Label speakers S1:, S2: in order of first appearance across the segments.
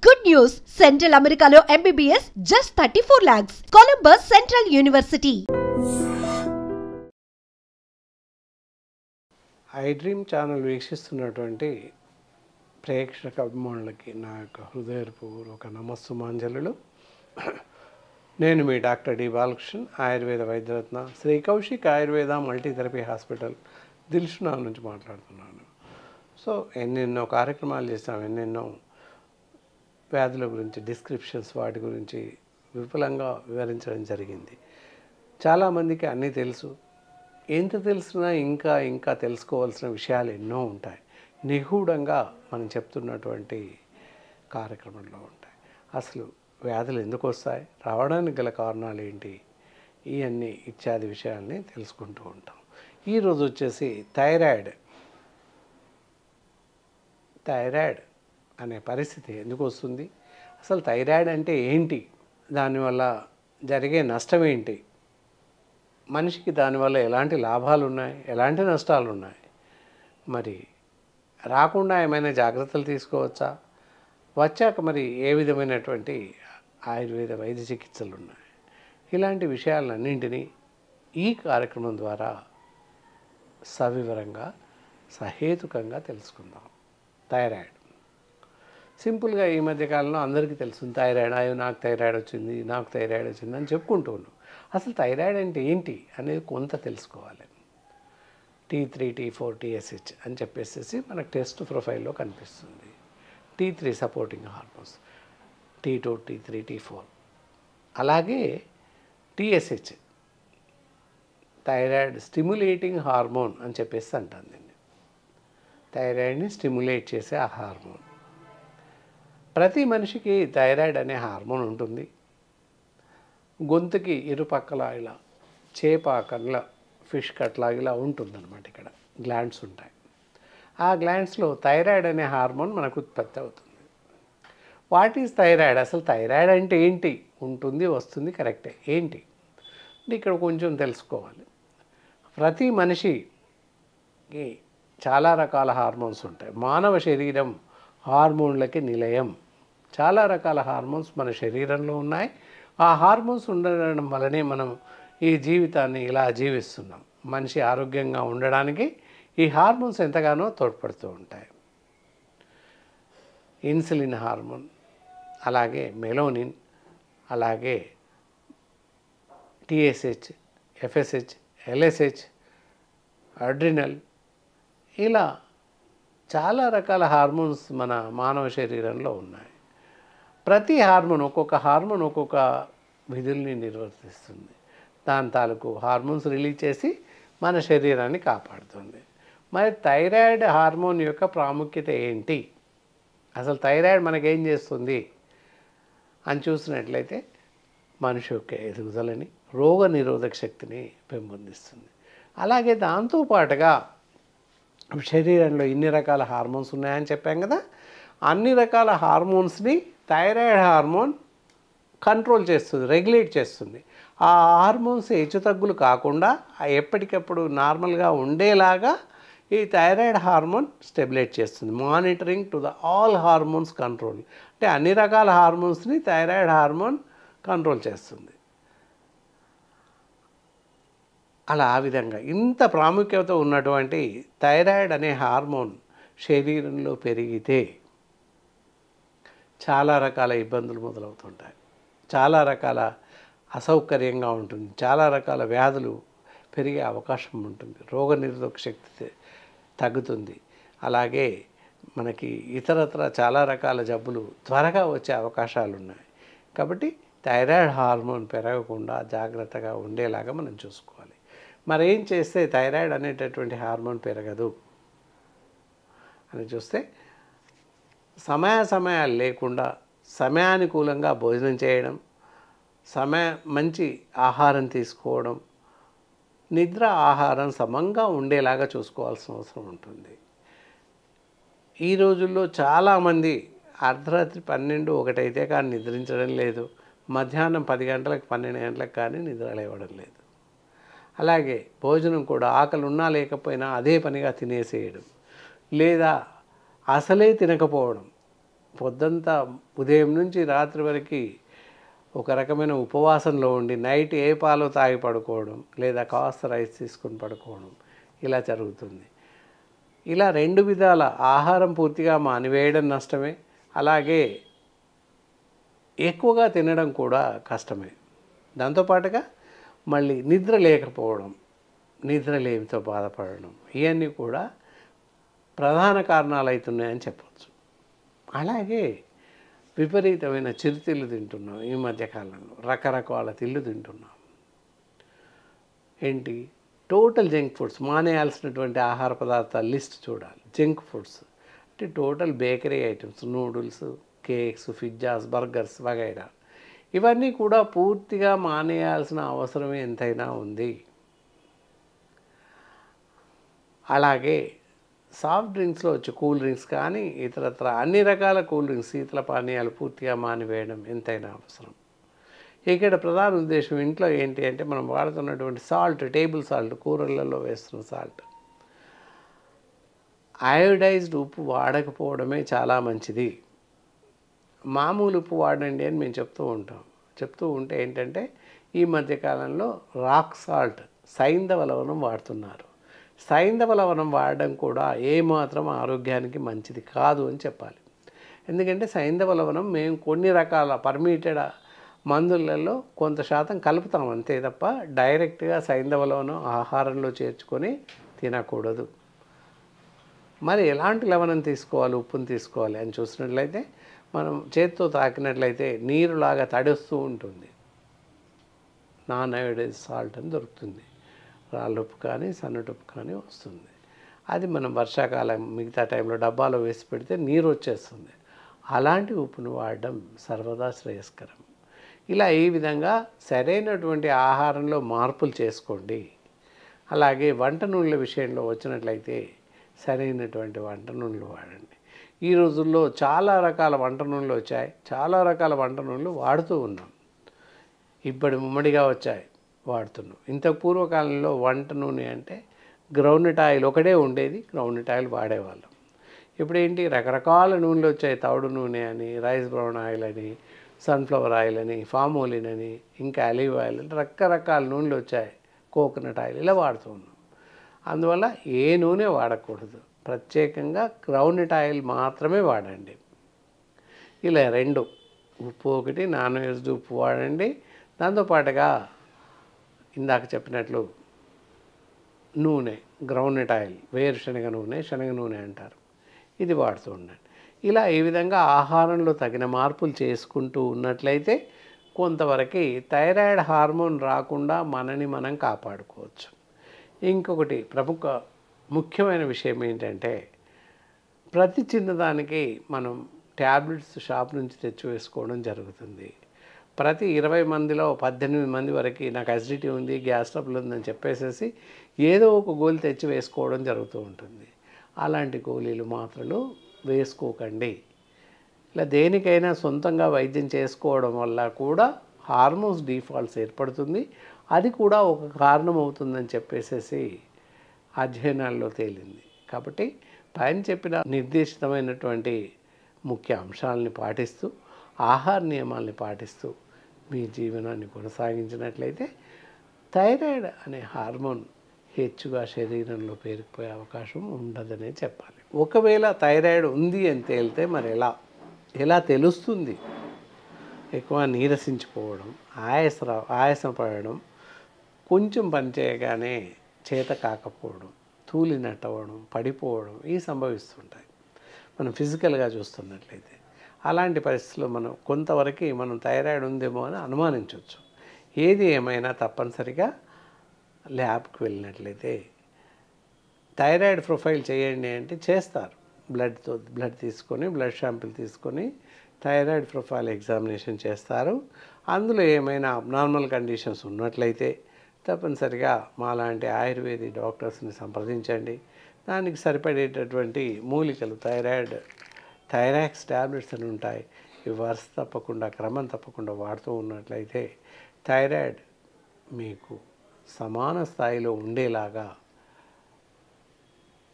S1: Good news! Central Americano MBBS just 34 lakhs. Columbus Central University.
S2: IDream channel వీక్షిస్తున్నటువంటి ప్రేక్షక అభిమానులకి నా యొక్క హృదయపూర్వక నమస్సుమాంజలులు. నేను మీ doctor D Balakrishnan, Ayurveda Vaidyaratna, Shri Kaushik Ayurveda multitherapy hospital, దిల్షునా నుంచి మాట్లాడుతున్నాను. సో ఎన్నెన్నో కార్యక్రమాలు చేస్తాం, ఎన్నెన్నో వ్యాధుల గురించి డిస్క్రిప్షన్స్, వాటి గురించి విపులంగా వివరించడం జరిగింది. చాలామందికి అన్నీ తెలుసు. ఎంత తెలిసినా ఇంకా తెలుసుకోవాల్సిన విషయాలు ఎన్నో ఉంటాయి, నిగూఢంగా మనం చెప్తున్నటువంటి కార్యక్రమంలో ఉంటాయి. అసలు వ్యాధులు ఎందుకు వస్తాయి, రావడానికి గల కారణాలు ఏంటి, ఇవన్నీ ఇత్యాది విషయాల్ని తెలుసుకుంటూ ఉంటాం. ఈరోజు వచ్చేసి థైరాయిడ్ అనే పరిస్థితి ఎందుకు వస్తుంది, అసలు థైరాయిడ్ అంటే ఏంటి, దానివల్ల జరిగే నష్టం ఏంటి, మనిషికి దానివల్ల ఎలాంటి లాభాలు ఉన్నాయి, ఎలాంటి నష్టాలు ఉన్నాయి, మరి రాకుండా ఏమైనా జాగ్రత్తలు తీసుకోవచ్చా, వచ్చాక మరి ఏ విధమైనటువంటి ఆయుర్వేద వైద్య చికిత్సలు ఉన్నాయి, ఇలాంటి విషయాలన్నింటినీ ఈ కార్యక్రమం ద్వారా సవివరంగా సహేతుకంగా తెలుసుకుందాం. థైరాయిడ్ సింపుల్గా ఈ మధ్యకాలంలో అందరికీ తెలుస్తుంది. థైరాయిడ్, అయ్యో నాకు థైరాయిడ్ వచ్చింది అని చెప్పుకుంటూ ఉన్నాం. అసలు థైరాయిడ్ అంటే ఏంటి అనేది కొంత తెలుసుకోవాలి. T3, T4, TSH అని చెప్పేసి మనకు టెస్ట్ ప్రొఫైల్లో కనిపిస్తుంది. T3 supporting hormones, T2, T3, T4. అలాగే TSH థైరాయిడ్ స్టిమ్యులేటింగ్ హార్మోన్ అని చెప్పేసి అంటాను. దీన్ని థైరాయిడ్ని స్టిమ్యులేట్ చేసే ఆ హార్మోన్. ప్రతి మనిషికి థైరాయిడ్ అనే హార్మోన్ ఉంటుంది. గొంతుకి ఇరుపక్కల ఇలా చేపాకంల ఫిష్ కట్లా ఇలా ఉంటుందన్నమాట. ఇక్కడ గ్లాండ్స్ ఉంటాయి. ఆ గ్లాండ్స్లో థైరాయిడ్ అనే హార్మోన్ మనకు ఉత్పత్తి అవుతుంది. వాట్ ఈజ్ థైరాయిడ్, అసలు థైరాయిడ్ అంటే ఏంటి, ఉంటుంది వస్తుంది కరెక్టే, ఏంటి అంటే ఇక్కడ కొంచెం తెలుసుకోవాలి. ప్రతి మనిషికి చాలా రకాల హార్మోన్స్ ఉంటాయి. మానవ శరీరం హార్మోన్లకి నిలయం. చాలా రకాల హార్మోన్స్ మన శరీరంలో ఉన్నాయి. ఆ హార్మోన్స్ ఉండడం వల్లనే మనం ఈ జీవితాన్ని ఇలా జీవిస్తున్నాం. మనిషి ఆరోగ్యంగా ఉండడానికి ఈ హార్మోన్స్ ఎంతగానో తోడ్పడుతూ ఉంటాయి. ఇన్సులిన్ హార్మోన్, అలాగే మెలోనిన్, అలాగే TSH, FSH, LSH, అడ్రినల్, ఇలా చాలా రకాల హార్మోన్స్ మన మానవ శరీరంలో ఉన్నాయి. ప్రతి హార్మోన్, ఒక్కొక్క హార్మోన్ ఒక్కొక్క విధుల్ని నిర్వర్తిస్తుంది. దాని తాలూకు హార్మోన్స్ రిలీజ్ చేసి మన శరీరాన్ని కాపాడుతుంది. మరి థైరాయిడ్ హార్మోన్ యొక్క ప్రాముఖ్యత ఏంటి, అసలు థైరాయిడ్ మనకేం చేస్తుంది అని చూసినట్లయితే మనిషి యొక్క ఎదుగుదలని, రోగ నిరోధక శక్తిని పెంపొందిస్తుంది. అలాగే దాంతోపాటుగా శరీరంలో ఇన్ని రకాల హార్మోన్స్ ఉన్నాయని చెప్పాం కదా, అన్ని రకాల హార్మోన్స్ని థైరాయిడ్ హార్మోన్ కంట్రోల్ చేస్తుంది, రెగ్యులేట్ చేస్తుంది. ఆ హార్మోన్స్ హెచ్చుతగ్గులు కాకుండా ఎప్పటికప్పుడు నార్మల్గా ఉండేలాగా ఈ థైరాయిడ్ హార్మోన్ స్టెబిలైట్ చేస్తుంది. Monitoring to the all hormones control, అంటే అన్ని రకాల హార్మోన్స్ని థైరాయిడ్ హార్మోన్ కంట్రోల్ చేస్తుంది. అలా ఆ విధంగా ఇంత ప్రాముఖ్యత ఉన్నటువంటి థైరాయిడ్ అనే హార్మోన్ శరీరంలో పెరిగితే చాలా రకాల ఇబ్బందులు మొదలవుతుంటాయి. చాలా రకాల అసౌకర్యంగా ఉంటుంది. చాలా రకాల వ్యాధులు పెరిగే అవకాశం ఉంటుంది. రోగనిరోధక శక్తి తగ్గుతుంది. అలాగే మనకి ఇతరత్ర చాలా రకాల జబ్బులు త్వరగా వచ్చే అవకాశాలు ఉన్నాయి. కాబట్టి థైరాయిడ్ హార్మోన్ పెరగకుండా జాగ్రత్తగా ఉండేలాగా మనం చూసుకోవాలి. మరి ఏం చేస్తే థైరాయిడ్ అనేటటువంటి హార్మోన్ పెరగదు అని చూస్తే, సమయాలు లేకుండా సమయానుకూలంగా భోజనం చేయడం, మంచి ఆహారం తీసుకోవడం, నిద్ర ఆహారం సమంగా ఉండేలాగా చూసుకోవాల్సిన అవసరం ఉంటుంది. ఈ రోజుల్లో చాలామంది అర్ధరాత్రి 12, 1 అయితే కానీ నిద్రించడం లేదు. మధ్యాహ్నం 10 గంటలకు 12 గంటలకు కానీ నిద్ర లేవడం లేదు. అలాగే భోజనం కూడా ఆకలి ఉన్నా లేకపోయినా అదే పనిగా తినేసేయడం, లేదా అసలే తినకపోవడం, పొద్దంతా ఉదయం నుంచి రాత్రి వరకు ఒక రకమైన ఉపవాసంలో ఉండి నైట్ ఏ పాలు తాగి పడుకోవడం లేదా కాస్త రైస్ తీసుకొని పడుకోవడం ఇలా జరుగుతుంది. ఇలా 2 విధాల ఆహారం పూర్తిగా మానివేయడం నష్టమే, అలాగే ఎక్కువగా తినడం కూడా కష్టమే. దాంతోపాటుగా మళ్ళీ నిద్ర లేకపోవడం, నిద్రలేమితో బాధపడడం, ఇవన్నీ కూడా ప్రధాన కారణాలు అవుతున్నాయని చెప్పచ్చు. అలాగే విపరీతమైన చిరుతిళ్ళు తింటున్నాం ఈ మధ్యకాలంలో, రకరకాల తిళ్ళు తింటున్నాం. ఏంటి టోటల్ జంక్ ఫుడ్స్, మానేయాల్సినటువంటి ఆహార పదార్థాల లిస్ట్ చూడాలి. జంక్ ఫుడ్స్ అంటే total bakery items, noodles, cakes, pizzas, burgers వగైరా, ఇవన్నీ కూడా పూర్తిగా మానేయాల్సిన అవసరం ఎంతైనా ఉంది. అలాగే సాఫ్ట్ డ్రింక్స్లో వచ్చే కూల్ డ్రింక్స్ కానీ ఇతరత్ర అన్ని రకాల కూల్ డ్రింక్స్, శీతల పానీయాలు పూర్తిగా మానివేయడం ఎంతైనా అవసరం. ఇక్కడ ప్రధాన ఉద్దేశం ఇంట్లో ఏంటి అంటే మనం వాడుతున్నటువంటి సాల్ట్, టేబుల్ సాల్ట్, కూరలలో వేస్తున్న సాల్ట్, అయోడైజ్డ్ ఉప్పు వాడకపోవడమే చాలా మంచిది. మామూలు ఉప్పు వాడండి అని మేము చెప్తూ ఉంటే ఏంటంటే ఈ మధ్యకాలంలో రాక్ సాల్ట్, సైంధవ లవణం వాడుతున్నారు. సైంధవ లవణం వాడడం కూడా ఏమాత్రం ఆరోగ్యానికి మంచిది కాదు అని చెప్పాలి. ఎందుకంటే సైంధవ లవణం మేము కొన్ని రకాల పర్మిటెడ్ మందులలో కొంత శాతం కలుపుతాం అంతే తప్ప డైరెక్ట్గా సైంధవ లవణం ఆహారంలో చేర్చుకొని తినకూడదు. మరి ఎలాంటి లవణం తీసుకోవాలి, ఉప్పును తీసుకోవాలి అని చూసినట్లయితే మనం చేతితో తాకినట్లయితే నీరులాగా తడుస్తూ ఉంటుంది. నాన్ అయోడైజ్ సాల్ట్ అని దొరుకుతుంది. రాళ్ళుప్పు కానీ సన్నటుప్పు కానీ వస్తుంది. అది మనం వర్షాకాలం మిగతా టైంలో డబ్బాలో వేసి పెడితే నీరు వచ్చేస్తుంది. అలాంటి ఉప్పును వాడడం సర్వదా శ్రేయస్కరం. ఇలా ఈ విధంగా సరైనటువంటి ఆహారంలో మార్పులు చేసుకోండి. అలాగే వంట నూనెల విషయంలో వచ్చినట్లయితే సరైనటువంటి వంట నూనెలు వాడండి. ఈ రోజుల్లో చాలా రకాల వంట నూనెలు వచ్చాయి, చాలా రకాల వంట నూనెలు వాడుతూ ఉన్నాం. ఇప్పుడు ఉమ్మడిగా వచ్చాయి, వాడుతున్నాం. ఇంత పూర్వకాలంలో వంట నూనె అంటే గ్రౌండ్నట్ ఆయిల్ ఒకటే ఉండేది, గ్రౌండ్నట్ ఆయిల్ వాడేవాళ్ళం. ఇప్పుడు ఏంటి రకరకాల నూనెలు వచ్చాయి, తౌడు నూనె అని, రైస్ బ్రౌన్ ఆయిల్ అని, సన్ఫ్లవర్ ఆయిల్ అని, ఫామ్ ఆయిల్ అని, ఇంకా ఆలివ్ ఆయిల్ అని రకరకాల నూనెలు వచ్చాయి, కోకోనట్ ఆయిల్ ఇలా వాడుతూ ఉన్నాం. అందువల్ల ఏ నూనె వాడకూడదు, ప్రత్యేకంగా గ్రౌండ్నట్ ఆయిల్ మాత్రమే వాడండి. ఇలా 2 ఉప్పు ఒకటి, నాన్ వేజ్డ్ ఉప్పు వాడండి. దాంతోపాటుగా ఇందాక చెప్పినట్లు నూనె, గ్రౌండ్నట్ ఆయిల్, వేరుశనగ నూనె, శనగ నూనె అంటారు, ఇది వాడుతూ ఉండండి. ఇలా ఈ విధంగా ఆహారంలో తగిన మార్పులు చేసుకుంటూ ఉన్నట్లయితే కొంతవరకు థైరాయిడ్ హార్మోన్ రాకుండా మనని మనం కాపాడుకోవచ్చు. ఇంకొకటి ముఖ్యమైన విషయం ఏంటంటే ప్రతి చిన్నదానికి మనం ట్యాబ్లెట్స్ షాప్ నుంచి తెచ్చి వేసుకోవడం జరుగుతుంది. ప్రతి 20 మందిలో 18 మంది వరకు నాకు అసిడిటీ ఉంది, గ్యాస్ ట్రబుల్ ఉందని చెప్పేసేసి ఏదో ఒక గోళీ తెచ్చి వేసుకోవడం జరుగుతూ ఉంటుంది. అలాంటి గోళీలు మాత్రలు వేసుకోకండి. ఇలా దేనికైనా సొంతంగా వైద్యం చేసుకోవడం వల్ల కూడా హార్మోన్స్ డిఫాల్ట్స్ ఏర్పడుతుంది. అది కూడా ఒక కారణం అవుతుందని చెప్పేసేసి అధ్యయనాల్లో తేలింది. కాబట్టి పైన చెప్పిన నిర్దేశితమైనటువంటి ముఖ్య అంశాలని పాటిస్తూ, ఆహార నియమాల్ని పాటిస్తూ మీ జీవనాన్ని కొనసాగించినట్లయితే థైరాయిడ్ అనే హార్మోన్ హెచ్చుగా శరీరంలో పేరుకుపోయే అవకాశం ఉండదనే చెప్పాలి. ఒకవేళ థైరాయిడ్ ఉంది అని తేలితే మరి ఎలా తెలుస్తుంది? ఎక్కువ నీరసించిపోవడం, ఆయాసం పడడం, కొంచెం పని చేయగానే చేత కాకపోవడం, తూలినట్టు అవ్వడం, పడిపోవడం ఇవి సంభవిస్తుంటాయి మనం ఫిజికల్గా చూస్తున్నట్లయితే. అలాంటి పరిస్థితుల్లో మనం కొంతవరకు మనం థైరాయిడ్ ఉందేమో అని అనుమానించవచ్చు. ఏది ఏమైనా తప్పనిసరిగా ల్యాబ్కి వెళ్ళినట్లయితే థైరాయిడ్ ప్రొఫైల్ చేయండి అంటే చేస్తారు. బ్లడ్ తీసుకొని, బ్లడ్ శాంపిల్ తీసుకొని థైరాయిడ్ ప్రొఫైల్ ఎగ్జామినేషన్ చేస్తారు. అందులో ఏమైనా అబ్నార్మల్ కండిషన్స్ ఉన్నట్లయితే తప్పనిసరిగా మాలాంటి ఆయుర్వేదిక్ డాక్టర్స్ని సంప్రదించండి. దానికి సరిపడేటటువంటి మూలికలు థైరాక్స్ ట్యాబ్లెట్స్ అని ఉంటాయి. ఇవి వరుస తప్పకుండా, క్రమం తప్పకుండా వాడుతూ ఉన్నట్లయితే థైరాయిడ్ మీకు సమాన స్థాయిలో ఉండేలాగా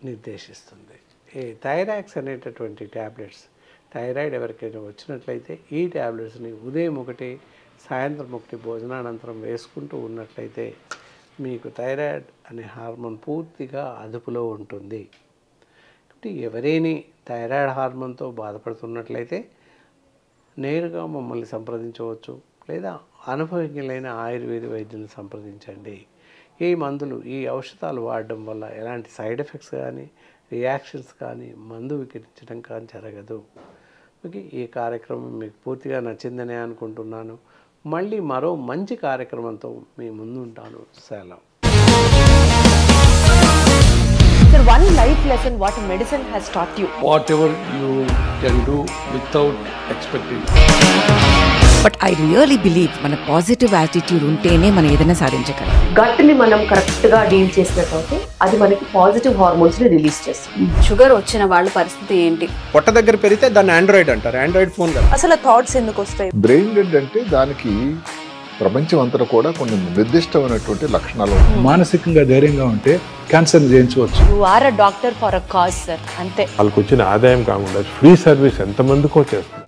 S2: నిర్దేశిస్తుంది. ఈ థైరాక్స్ అనేటటువంటి ట్యాబ్లెట్స్ థైరాయిడ్ ఎవరికైనా వచ్చినట్లయితే ఈ ట్యాబ్లెట్స్ని ఉదయం ఒకటి సాయంత్రం ఒకటి భోజనానంతరం వేసుకుంటూ ఉన్నట్లయితే మీకు థైరాయిడ్ అనే హార్మోన్ పూర్తిగా అదుపులో ఉంటుంది. కాబట్టి ఎవరైనా థైరాయిడ్ హార్మోన్తో బాధపడుతున్నట్లయితే నేరుగా మమ్మల్ని సంప్రదించవచ్చు, లేదా అనుభవజ్ఞులైన ఆయుర్వేద వైద్యులను సంప్రదించండి. ఈ మందులు, ఈ ఔషధాలు వాడడం వల్ల ఎలాంటి సైడ్ ఎఫెక్ట్స్ కానీ, రియాక్షన్స్ కానీ, మందు వికరించడం కానీ జరగదు. ఓకే, ఈ కార్యక్రమం మీకు పూర్తిగా నచ్చిందనే అనుకుంటున్నాను. మళ్ళీ మరో మంచి కార్యక్రమంతో మీ ముందు ఉంటాను. సెలవు.
S3: Sir, one life lesson what medicine has taught you.
S4: Whatever you can do without expecting.
S5: But I really believe మన పాజిటివ్ యాటిట్యూడ్ ఉంటేనే మనం ఏదైనా సాధించగలం.
S3: గట్ ని మనం కరెక్ట్ గా డీల్ చేసినట్లయితే అది మనకి పాజిటివ్ హార్మోన్స్ ని రిలీజ్ చేస్తుంది.
S6: షుగర్ వచ్చిన వాళ్ళ పరిస్థితి ఏంటి?
S7: పొట్ట దగ్గర పెరిగితే దాన్ని ఆండ్రాయిడ్ అంటారు, ఆండ్రాయిడ్ ఫోన్ కదా.
S3: అసలు థాట్స్ ఎందుకు వస్తాయి?
S8: బ్రెయిన్ డెడ్ అంటే దానికి ప్రపంచం అంతా కూడా కొన్ని నిర్దిష్టమైనటువంటి లక్షణాలు.
S9: మానసికంగా ధైర్యంగా ఉంటే క్యాన్సర్ జయించవచ్చు.
S3: You are a doctor for a cause sir, అంతే.
S10: వాళ్ళకు వచ్చిన ఆదాయం కాకుండా ఫ్రీ సర్వీస్ ఎంతమందికో చేస్తారు.